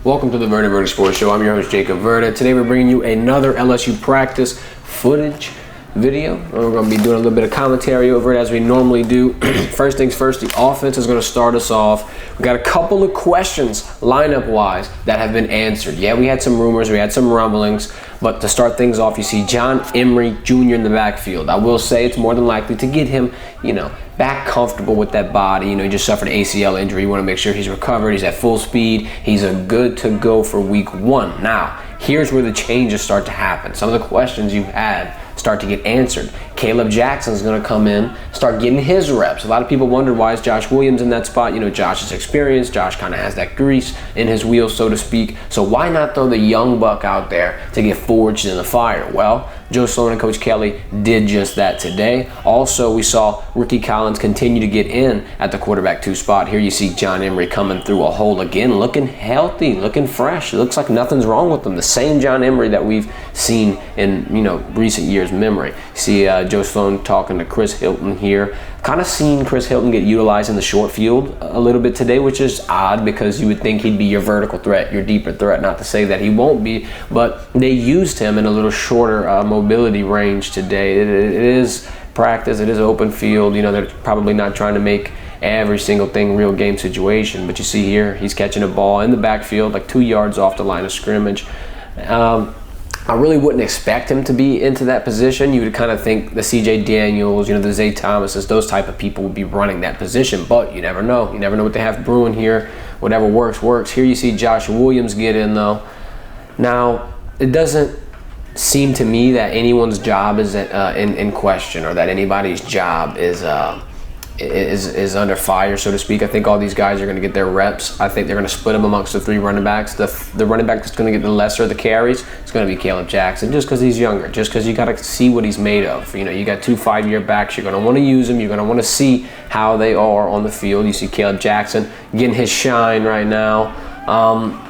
Welcome to the Verdin Verdict Sports Show. I'm your host, Jacob Verdin. Today we're bringing you another LSU practice footage video. We're going to be doing a little bit of commentary over it as we normally do. First things first, the offense is going to start us off. We got a couple of questions lineup-wise that have been answered. Yeah, we had some rumors, we had some rumblings, but to start things off, you see John Emery Jr. in the backfield. I will say it's more than likely to get him, back comfortable with that body. He just suffered an ACL injury. You want to make sure he's recovered. He's at full speed. He's a good to go for week one. Now, here's where the changes start to happen. Some of the questions you had start to get answered. Caleb Jackson's going to come in, start getting his reps. A lot of people wonder, why is Josh Williams in that spot? Josh is experienced. Josh kind of has that grease in his wheels, so to speak. So why not throw the young buck out there to get forged in the fire? Well, Joe Sloan and Coach Kelly did just that today. Also, we saw Ricky Collins continue to get in at the quarterback 2 spot. Here you see John Emery coming through a hole again, looking healthy, looking fresh. It looks like nothing's wrong with him. The same John Emery that we've seen in recent years' memory. See Joe Sloan talking to Chris Hilton here. Kind of seen Chris Hilton get utilized in the short field a little bit today, which is odd because you would think he'd be your vertical threat, your deeper threat. Not to say that he won't be, but they used him in a little shorter mobility range today. It is practice, it is open field. They're probably not trying to make every single thing real game situation, but you see here he's catching a ball in the backfield like 2 yards off the line of scrimmage. I really wouldn't expect him to be into that position. You would kind of think the C.J. Daniels, the Zay Thomases, those type of people would be running that position, but you never know. You never know what they have brewing here. Whatever works, works. Here you see Josh Williams get in, though. Now, it doesn't seem to me that anyone's job is in question, or that anybody's job is under fire, so to speak. I think all these guys are going to get their reps. I think they're going to split them amongst the 3 running backs. The running back that's going to get the lesser of the carries is going to be Caleb Jackson, just because he's younger, just because you got to see what he's made of. You got 2 5-year backs. You're going to want to use them. You're going to want to see how they are on the field. You see Caleb Jackson getting his shine right now.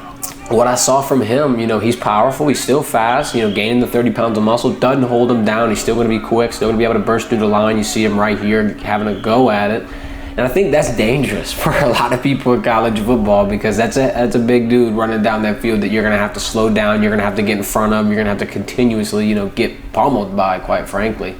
What I saw from him, he's powerful, he's still fast, gaining the 30 pounds of muscle, doesn't hold him down, he's still going to be quick, still going to be able to burst through the line. You see him right here having a go at it. And I think that's dangerous for a lot of people in college football, because that's a big dude running down that field that you're going to have to slow down, you're going to have to get in front of, you're going to have to continuously, get pummeled by, quite frankly.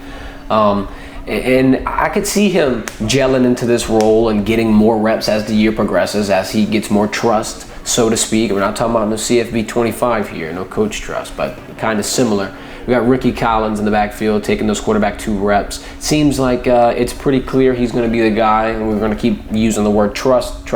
And I could see him gelling into this role and getting more reps as the year progresses, as he gets more trust, so to speak. We're not talking about no CFB 25 here, no coach trust, but kind of similar. We got Ricky Collins in the backfield taking those quarterback 2 reps. Seems like it's pretty clear he's going to be the guy, and we're going to keep using the word trust.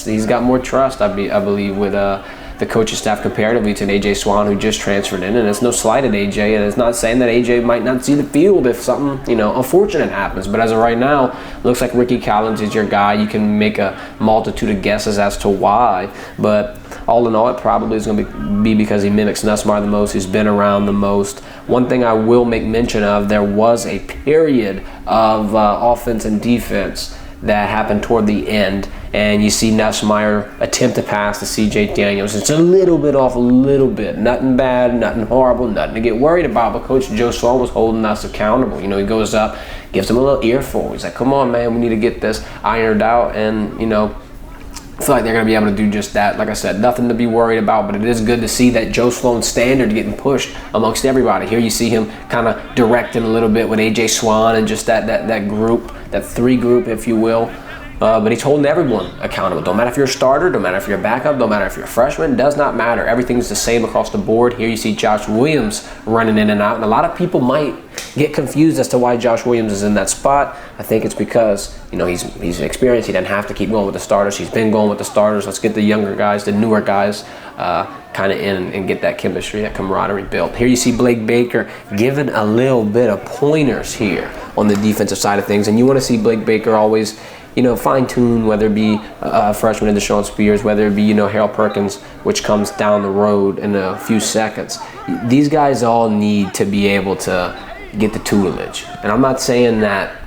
He's got more trust, I believe, with the coaching staff comparatively to AJ Swan, who just transferred in. And it's no slight at AJ, and it's not saying that AJ might not see the field if something unfortunate happens. But as of right now, looks like Ricky Collins is your guy. You can make a multitude of guesses as to why, but all in all, it probably is going to be because he mimics Nussmeier the most. He's been around the most. One thing I will make mention of, there was a period of offense and defense that happened toward the end, and you see Nussmeier attempt to pass to C.J. Daniels. It's a little bit off, a little bit. Nothing bad, nothing horrible, nothing to get worried about, but Coach Joe Sloan was holding us accountable. He goes up, gives him a little earful. He's like, come on, man, we need to get this ironed out, and, I feel like they're going to be able to do just that. Like I said, nothing to be worried about, but it is good to see that Joe Sloan standard getting pushed amongst everybody. Here you see him kind of directing a little bit with AJ Swan and just that group, that 3 group, if you will. But he's holding everyone accountable. Don't matter if you're a starter, don't matter if you're a backup, don't matter if you're a freshman, does not matter. Everything's the same across the board. Here you see Josh Williams running in and out, and a lot of people might get confused as to why Josh Williams is in that spot. I think it's because he's experienced. He doesn't have to keep going with the starters. He's been going with the starters. Let's get the younger guys, the newer guys, kind of in and get that chemistry, that camaraderie built. Here you see Blake Baker giving a little bit of pointers here on the defensive side of things, and you want to see Blake Baker always fine-tune, whether it be a freshman in Deshaun Spears, whether it be, Harold Perkins, which comes down the road in a few seconds. These guys all need to be able to get the tutelage. And I'm not saying that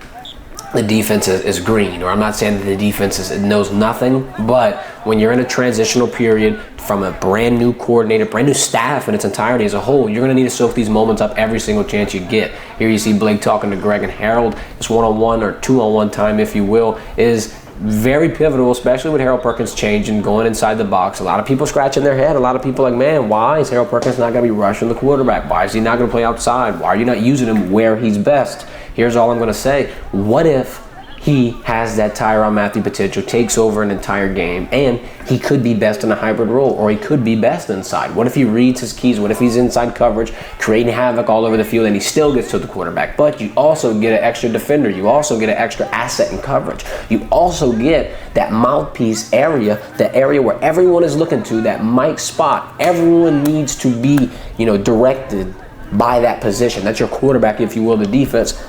the defense is green, or I'm not saying that the defense knows nothing, but when you're in a transitional period from a brand new coordinator, brand new staff in its entirety as a whole, you're going to need to soak these moments up every single chance you get. Here you see Blake talking to Greg, and Harold, this one-on-one or two-on-one time, if you will, is very pivotal, especially with Harold Perkins changing, going inside the box. A lot of people scratching their head. A lot of people like, man, why is Harold Perkins not going to be rushing the quarterback? Why is he not going to play outside? Why are you not using him where he's best? Here's all I'm going to say. What if he has that Tyrann Mathieu potential, takes over an entire game, and he could be best in a hybrid role, or he could be best inside? What if he reads his keys? What if he's inside coverage, creating havoc all over the field, and he still gets to the quarterback? But you also get an extra defender. You also get an extra asset in coverage. You also get that mouthpiece area, the area where everyone is looking to, that Mike spot. Everyone needs to be, directed by that position. That's your quarterback, if you will, the defense.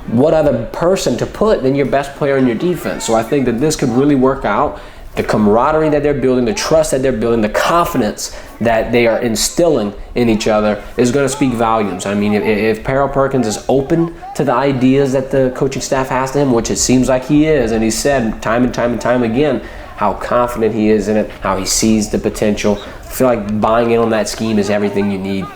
What other person to put than your best player in your defense? So I think that this could really work out. The camaraderie that they're building, the trust that they're building, the confidence that they are instilling in each other is going to speak volumes. I mean, if Harold Perkins is open to the ideas that the coaching staff has to him, which it seems like he is, and he said time and time again how confident he is in it, how he sees the potential. I feel like buying in on that scheme is everything you need.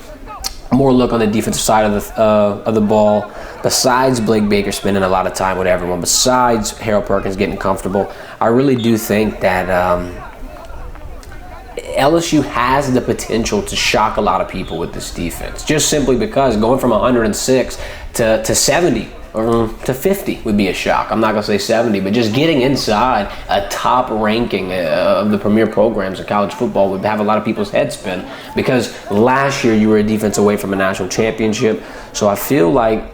More look on the defensive side of the ball. Besides Blake Baker spending a lot of time with everyone, besides Harold Perkins getting comfortable, I really do think that LSU has the potential to shock a lot of people with this defense. Just simply because going from 106 to 70 or to 50 would be a shock. I'm not going to say 70, but just getting inside a top ranking of the premier programs in college football would have a lot of people's heads spin, because last year you were a defense away from a national championship. So I feel like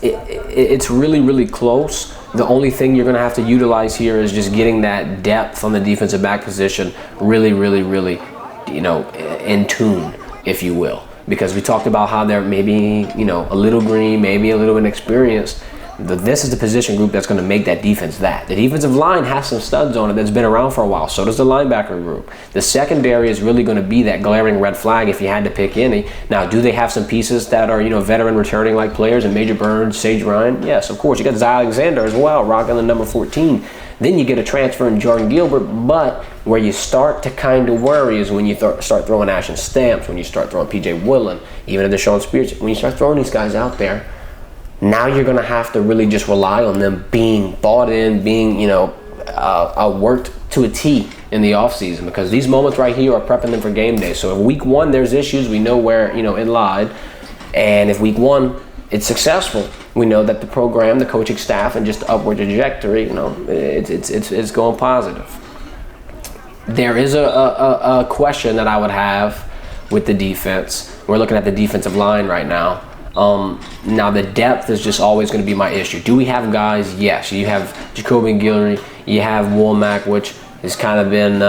it's really, really close. The only thing you're going to have to utilize here is just getting that depth on the defensive back position really, really, really, in tune, if you will. Because we talked about how they're maybe, a little green, maybe a little inexperienced. This is the position group that's going to make that defense that. The defensive line has some studs on it that's been around for a while. So does the linebacker group. The secondary is really going to be that glaring red flag if you had to pick any. Now, do they have some pieces that are, veteran returning like players, and Major Burns, Sage Ryan? Yes, of course. You got Zy Alexander as well, rocking the number 14. Then you get a transfer in Jordan Gilbert, but where you start to kind of worry is when you start throwing Ashton Stamps, when you start throwing P.J. Woolen, even if Deshaun Spears. When you start throwing these guys out there, now you're going to have to really just rely on them being bought in, being, worked to a T in the offseason, because these moments right here are prepping them for game day. So if week one there's issues, we know where, it lied. And if week one it's successful, we know that the program, the coaching staff, and just the upward trajectory, it's going positive. There is a question that I would have with the defense. We're looking at the defensive line right now. Now the depth is just always going to be my issue. Do we have guys? Yes. You have Jacoby Guillory. You have Womack, which has kind of been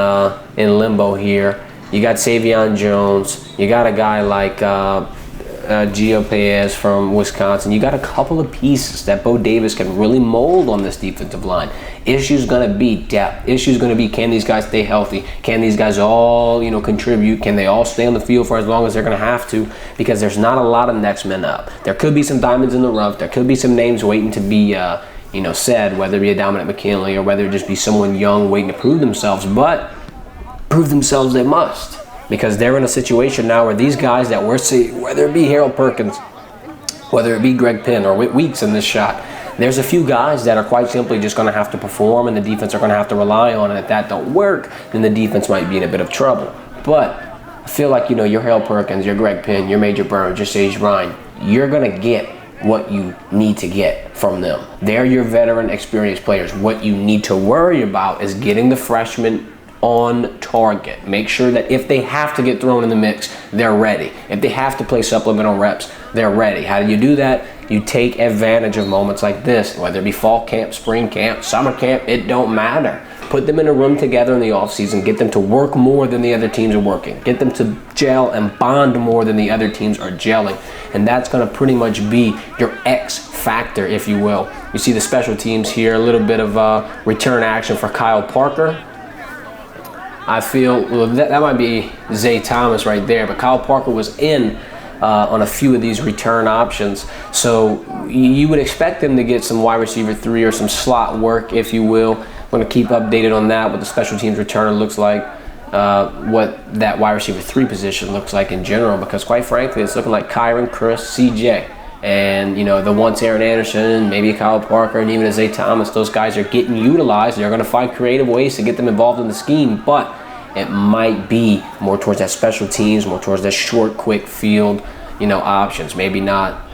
in limbo here. You got Savion Jones. You got a guy like Gio Paez from Wisconsin. You got a couple of pieces that Bo Davis can really mold on this defensive line. Issue's going to be depth. Issue's going to be, can these guys stay healthy? Can these guys all, contribute? Can they all stay on the field for as long as they're going to have to? Because there's not a lot of next men up. There could be some diamonds in the rough. There could be some names waiting to be, said, whether it be a Dominic McKinley or whether it just be someone young waiting to prove themselves. But prove themselves they must. Because they're in a situation now where these guys that we're seeing, whether it be Harold Perkins, whether it be Greg Penn or Whit Weeks in this shot, there's a few guys that are quite simply just going to have to perform, and the defense are going to have to rely on. And if that don't work, then the defense might be in a bit of trouble. But I feel like, your Harold Perkins, your Greg Penn, your Major Burns, your Sage Ryan, you're going to get what you need to get from them. They're your veteran, experienced players. What you need to worry about is getting the freshmen on target. Make sure that if they have to get thrown in the mix, they're ready. If they have to play supplemental reps, they're ready. How do you do that? You take advantage of moments like this, whether it be fall camp, spring camp, summer camp, it don't matter. Put them in a room together in the offseason. Get them to work more than the other teams are working. Get them to gel and bond more than the other teams are gelling. And that's going to pretty much be your X factor, if you will. You see the special teams here, a little bit of return action for Kyle Parker. I feel that might be Zay Thomas right there, but Kyle Parker was in on a few of these return options. So you would expect them to get some wide receiver 3 or some slot work, if you will. I'm going to keep updated on that, what the special teams returner looks like, what that wide receiver 3 position looks like in general, because quite frankly, it's looking like Kyron, Chris, CJ. And, you know, the once Aaron Anderson, maybe Kyle Parker, and even a Zay Thomas, those guys are getting utilized. They're going to find creative ways to get them involved in the scheme, but it might be more towards that special teams, more towards that short, quick field, you know, options. Maybe not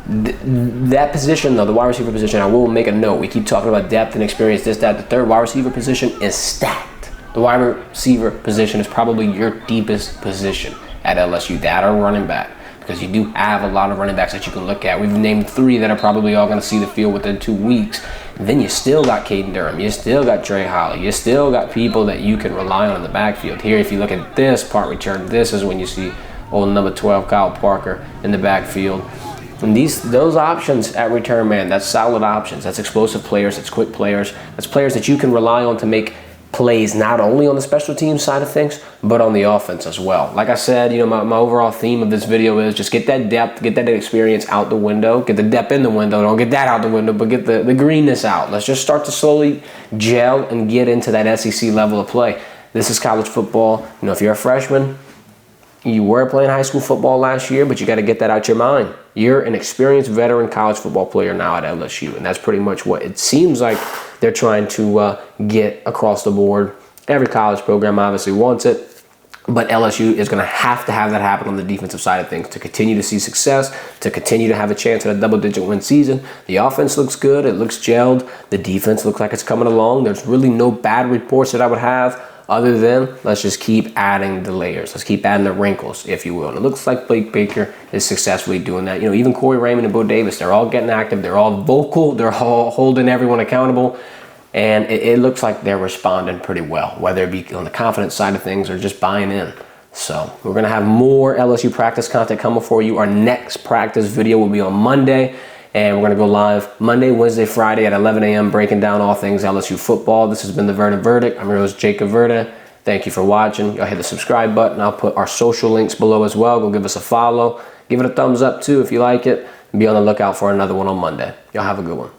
that position, though, the wide receiver position. I will make a note. We keep talking about depth and experience, this, that. The third wide receiver position is stacked. The wide receiver position is probably your deepest position at LSU. That or running back, because you do have a lot of running backs that you can look at. We've named 3 that are probably all going to see the field within 2 weeks. And then you still got Caden Durham. You still got Trey Holly. You still got people that you can rely on in the backfield. Here, if you look at this part return, this is when you see old number 12 Kyle Parker in the backfield. And those options at return, man, that's solid options. That's explosive players. That's quick players. That's players that you can rely on to make plays not only on the special team side of things, but on the offense as well. Like I said, you know, my overall theme of this video is just get that depth, get that experience out the window, get the depth in the window. Don't get that out the window, but get the greenness out. Let's just start to slowly gel and get into that SEC level of play. This is college football. You know, if you're a freshman, you were playing high school football last year, but you got to get that out your mind. You're an experienced veteran college football player now at LSU, and that's pretty much what it seems like they're trying to get across the board. Every college program obviously wants it, but LSU is going to have that happen on the defensive side of things to continue to see success, to continue to have a chance at a double-digit win season. The offense looks good. It looks gelled. The defense looks like it's coming along. There's really no bad reports that I would have, other than let's just keep adding the layers. Let's keep adding the wrinkles, if you will. And it looks like Blake Baker is successfully doing that. You know, even Corey Raymond and Bo Davis, they're all getting active. They're all vocal. They're all holding everyone accountable. And it looks like they're responding pretty well, whether it be on the confidence side of things or just buying in. So we're going to have more LSU practice content coming for you. Our next practice video will be on Monday. And we're going to go live Monday, Wednesday, Friday at 11 a.m. breaking down all things LSU football. This has been the Verdin Verdict. I'm your host, Jacob Verdin. Thank you for watching. Y'all hit the subscribe button. I'll put our social links below as well. Go give us a follow. Give it a thumbs up, too, if you like it. And be on the lookout for another one on Monday. Y'all have a good one.